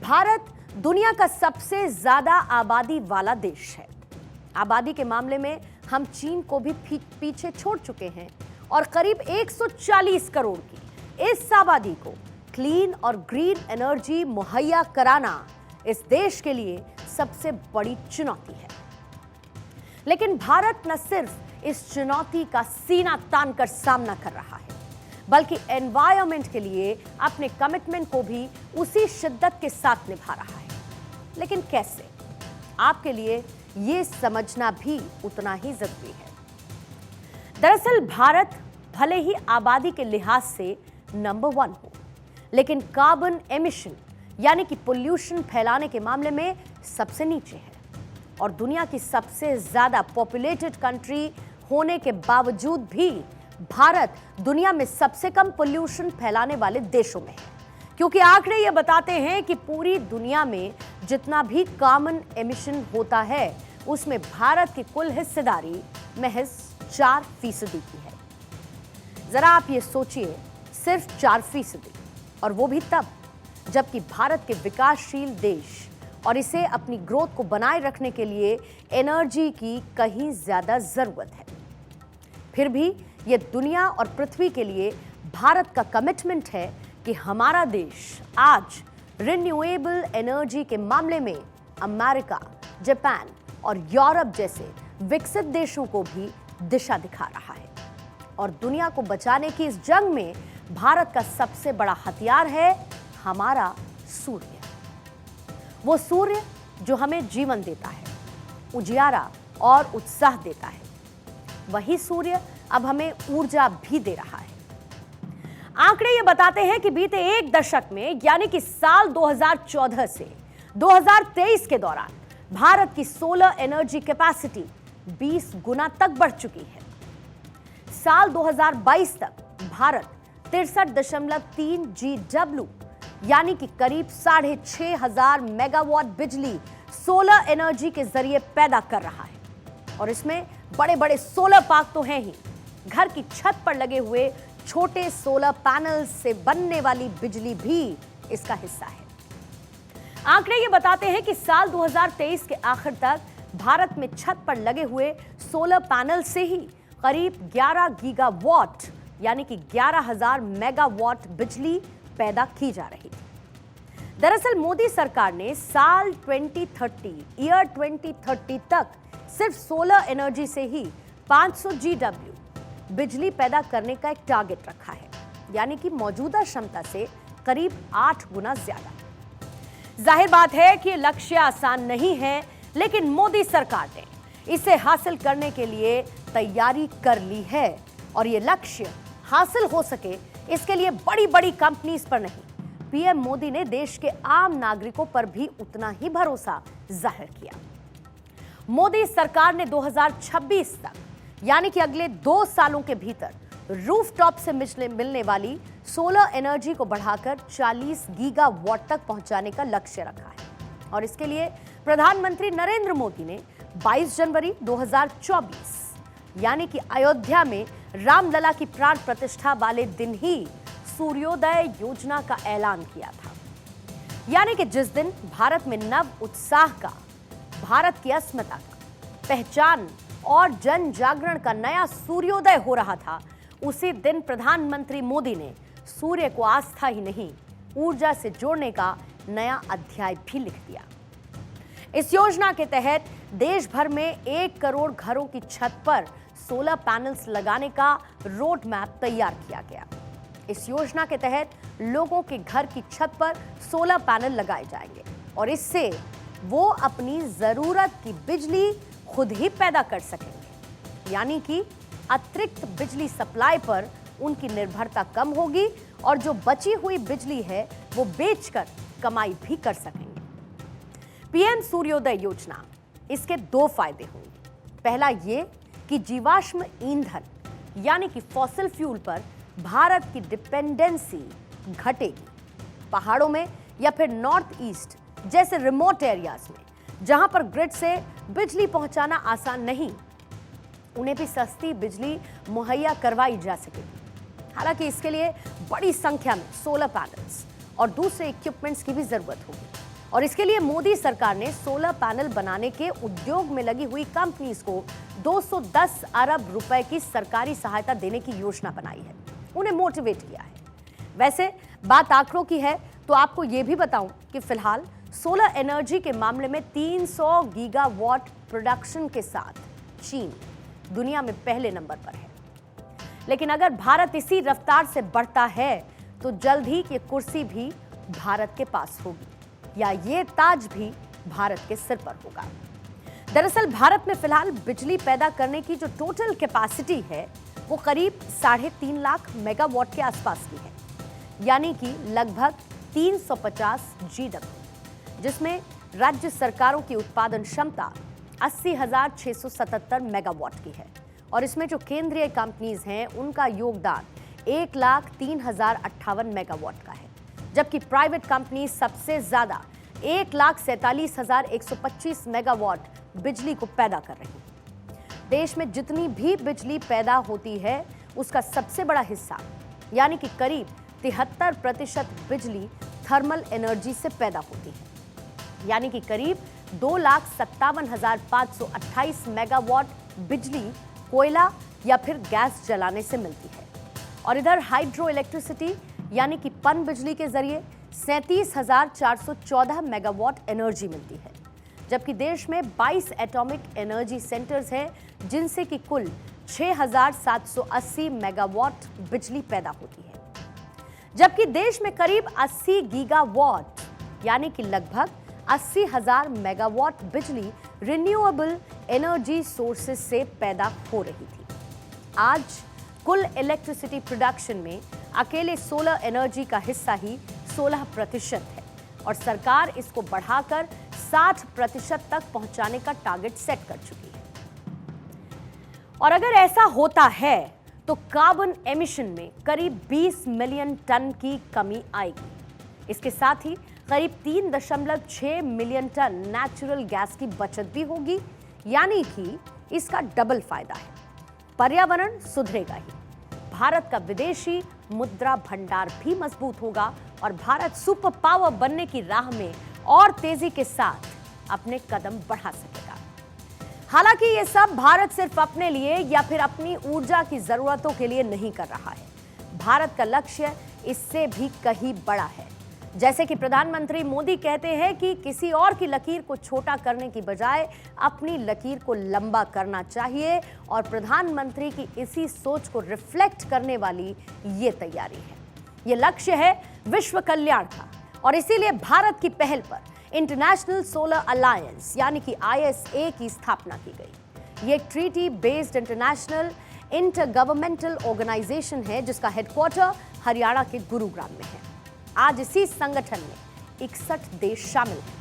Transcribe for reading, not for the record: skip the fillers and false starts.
भारत दुनिया का सबसे ज्यादा आबादी वाला देश है। आबादी के मामले में हम चीन को भी पीछे छोड़ चुके हैं और करीब 140 करोड़ की इस आबादी को क्लीन और ग्रीन एनर्जी मुहैया कराना इस देश के लिए सबसे बड़ी चुनौती है। लेकिन भारत न सिर्फ इस चुनौती का सीना तानकर सामना कर रहा है, बल्कि एनवायरनमेंट के लिए अपने कमिटमेंट को भी उसी शिद्दत के साथ निभा रहा है। लेकिन कैसे? आपके लिए यह समझना भी उतना ही जरूरी है। दरअसल भारत भले ही आबादी के लिहाज से नंबर 1 हो, लेकिन कार्बन एमिशन यानी कि पोल्यूशन फैलाने के मामले में सबसे नीचे है और दुनिया की सबसे ज्यादा पॉपुलेटेड कंट्री होने के बावजूद भी भारत दुनिया में सबसे कम पोल्यूशन फैलाने वाले देशों में है, क्योंकि आंकड़े ये बताते हैं कि पूरी दुनिया में जितना भी कार्बन एमिशन होता है उसमें भारत की कुल हिस्सेदारी महज 4% की है। जरा आप ये सोचिए, सिर्फ 4%, और वो भी तब जबकि भारत के विकासशील देश और इसे अपनी ग्रोथ को बनाए रखने के लिए एनर्जी की कहीं ज्यादा जरूरत है। फिर भी ये दुनिया और पृथ्वी के लिए भारत का कमिटमेंट है कि हमारा देश आज रिन्यूएबल एनर्जी के मामले में अमेरिका, जापान और यूरोप जैसे विकसित देशों को भी दिशा दिखा रहा है। और दुनिया को बचाने की इस जंग में भारत का सबसे बड़ा हथियार है हमारा सूर्य। वो सूर्य जो हमें जीवन देता है, उजियारा और उत्साह देता है। वही सूर्य अब हमें ऊर्जा भी दे रहा है। आंकड़े ये बताते हैं कि बीते एक दशक में यानी कि साल 2014 से 2023 के दौरान भारत की सोलर एनर्जी कैपेसिटी 20 गुना तक बढ़ चुकी है। साल 2022 तक भारत 63.3 GW यानी कि करीब 6,500 मेगावाट बिजली सोलर एनर्जी के जरिए पैदा कर रहा है। और इसमें बड़े बड़े सोलर पार्क तो हैं ही, घर की छत पर लगे हुए छोटे सोलर पैनल से बनने वाली बिजली भी इसका हिस्सा है। आंकड़े ये बताते हैं कि साल 2023 के आखिर तक भारत में छत पर लगे हुए सोलर पैनल से ही करीब 11 गीगावाट यानी कि 11,000 मेगावाट बिजली पैदा की जा रही थी। दरअसल मोदी सरकार ने साल 2030 तक सिर्फ सोलर एनर्जी से ही 500 GW बिजली पैदा करने का एक टारगेट रखा है, यानी कि मौजूदा क्षमता से करीब 8 गुना ज्यादा। जाहिर बात है कि लक्ष्य आसान नहीं है, लेकिन मोदी सरकार ने इसे हासिल करने के लिए तैयारी कर ली है। और ये लक्ष्य हासिल हो सके इसके लिए बड़ी बड़ी कंपनीज पर नहीं, पीएम मोदी ने देश के आम नागरिकों पर भी उतना ही भरोसा जाहिर किया। मोदी सरकार ने 2026 तक यानी कि अगले 2 सालों के भीतर रूफटॉप से मिलने वाली सोलर एनर्जी को बढ़ाकर 40 गीगावाट तक पहुंचाने का लक्ष्य रखा है। और इसके लिए प्रधानमंत्री नरेंद्र मोदी ने 22 जनवरी 2024 यानी कि अयोध्या में रामलला की प्राण प्रतिष्ठा वाले दिन ही सूर्योदय योजना का ऐलान किया था। यानी कि जिस दिन भारत में नव उत्साह का, भारत की अस्मिता का, पहचान और जन जागरण का नया सूर्योदय हो रहा था, उसी दिन प्रधानमंत्री मोदी ने सूर्य को आस्था ही नहीं ऊर्जा से जोड़ने का नया अध्याय भी लिख दिया। इस योजना के तहत देश भर में 1 करोड़ घरों की छत पर सोलर पैनल्स लगाने का रोड मैप तैयार किया गया। इस योजना के तहत लोगों के घर की छत पर सोलर पैनल लगाए जाएंगे और इससे वो अपनी जरूरत की बिजली खुद ही पैदा कर सकेंगे, यानी कि अतिरिक्त बिजली सप्लाई पर उनकी निर्भरता कम होगी और जो बची हुई बिजली है वो बेचकर कमाई भी कर सकेंगे। पीएम सूर्योदय योजना, इसके 2 फायदे होंगे। पहला ये कि जीवाश्म ईंधन यानी कि फॉसिल फ्यूल पर भारत की डिपेंडेंसी घटेगी। पहाड़ों में या फिर नॉर्थ ईस्ट जैसे रिमोट एरियाज में जहां पर ग्रिड से बिजली पहुंचाना आसान नहीं, उन्हें भी सस्ती बिजली मुहैया करवाई जा सकेगी। हालांकि इसके लिए बड़ी संख्या में सोलर पैनल्स और दूसरे इक्विपमेंट्स की भी जरूरत होगी। और इसके लिए मोदी सरकार ने सोलर पैनल बनाने के उद्योग में लगी हुई कंपनीज को 210 अरब रुपए की सरकारी सहायता देने की योजना बनाई है, उन्हें मोटिवेट किया है। वैसे बात आंकड़ों की है तो आपको यह भी बताऊं कि फिलहाल सोलर एनर्जी के मामले में 300 गीगावाट प्रोडक्शन के साथ चीन दुनिया में पहले नंबर पर है। लेकिन अगर भारत इसी रफ्तार से बढ़ता है तो जल्द ही ये कुर्सी भी भारत के पास होगी या ये ताज भी भारत के सिर पर होगा। दरअसल भारत में फिलहाल बिजली पैदा करने की जो टोटल कैपेसिटी है वो करीब 3.5 लाख मेगावाट के आसपास की है, यानी कि लगभग 350 GW, जिसमें राज्य सरकारों की उत्पादन क्षमता 80,677 मेगावाट की है और इसमें जो केंद्रीय कंपनीज हैं उनका योगदान 1,03,058 मेगावाट का है, जबकि प्राइवेट कंपनी सबसे ज्यादा 1,47,125 मेगावाट बिजली को पैदा कर रही है। देश में जितनी भी बिजली पैदा होती है उसका सबसे बड़ा हिस्सा यानी कि करीब 73% बिजली थर्मल एनर्जी से पैदा होती है, यानी कि करीब 2,57,528 मेगावाट बिजली कोयला या फिर गैस जलाने से मिलती है। और इधर हाइड्रो इलेक्ट्रिसिटी यानी कि पन बिजली के जरिए 37,414 मेगावाट एनर्जी मिलती है, जबकि देश में 22 एटॉमिक एनर्जी सेंटर्स हैं जिनसे कि कुल 6,780 मेगावाट बिजली पैदा होती है। जबकि देश में करीब 80 गीगावाट यानी कि लगभग 80,000 मेगावाट बिजली रिन्यूएबल एनर्जी सोर्सेस से पैदा हो रही थी। आज कुल इलेक्ट्रिसिटी प्रोडक्शन में अकेले सोलर एनर्जी का हिस्सा ही 16% है और सरकार इसको बढ़ाकर 60% तक पहुंचाने का टारगेट सेट कर चुकी है। और अगर ऐसा होता है तो कार्बन एमिशन में करीब 20 मिलियन टन की कमी आएगी। इसके साथ ही करीब 3.6 मिलियन टन नेचुरल गैस की बचत भी होगी, यानी कि इसका डबल फायदा है। पर्यावरण सुधरेगा ही, भारत का विदेशी मुद्रा भंडार भी मजबूत होगा और भारत सुपर पावर बनने की राह में और तेजी के साथ अपने कदम बढ़ा सकेगा। हालांकि ये सब भारत सिर्फ अपने लिए या फिर अपनी ऊर्जा की जरूरतों के लिए नहीं कर रहा है। भारत का लक्ष्य इससे भी कहीं बड़ा है। जैसे कि प्रधानमंत्री मोदी कहते हैं कि किसी और की लकीर को छोटा करने की बजाय अपनी लकीर को लंबा करना चाहिए और प्रधानमंत्री की इसी सोच को रिफ्लेक्ट करने वाली ये तैयारी है। ये लक्ष्य है विश्व कल्याण का और इसीलिए भारत की पहल पर इंटरनेशनल सोलर अलायंस यानी कि ISA की स्थापना की गई। ये एक treaty based international inter governmental organisation है जिसका हेडक्वार्टर हरियाणा के गुरुग्राम में है। आज इसी संगठन में 61 देश शामिल हैं।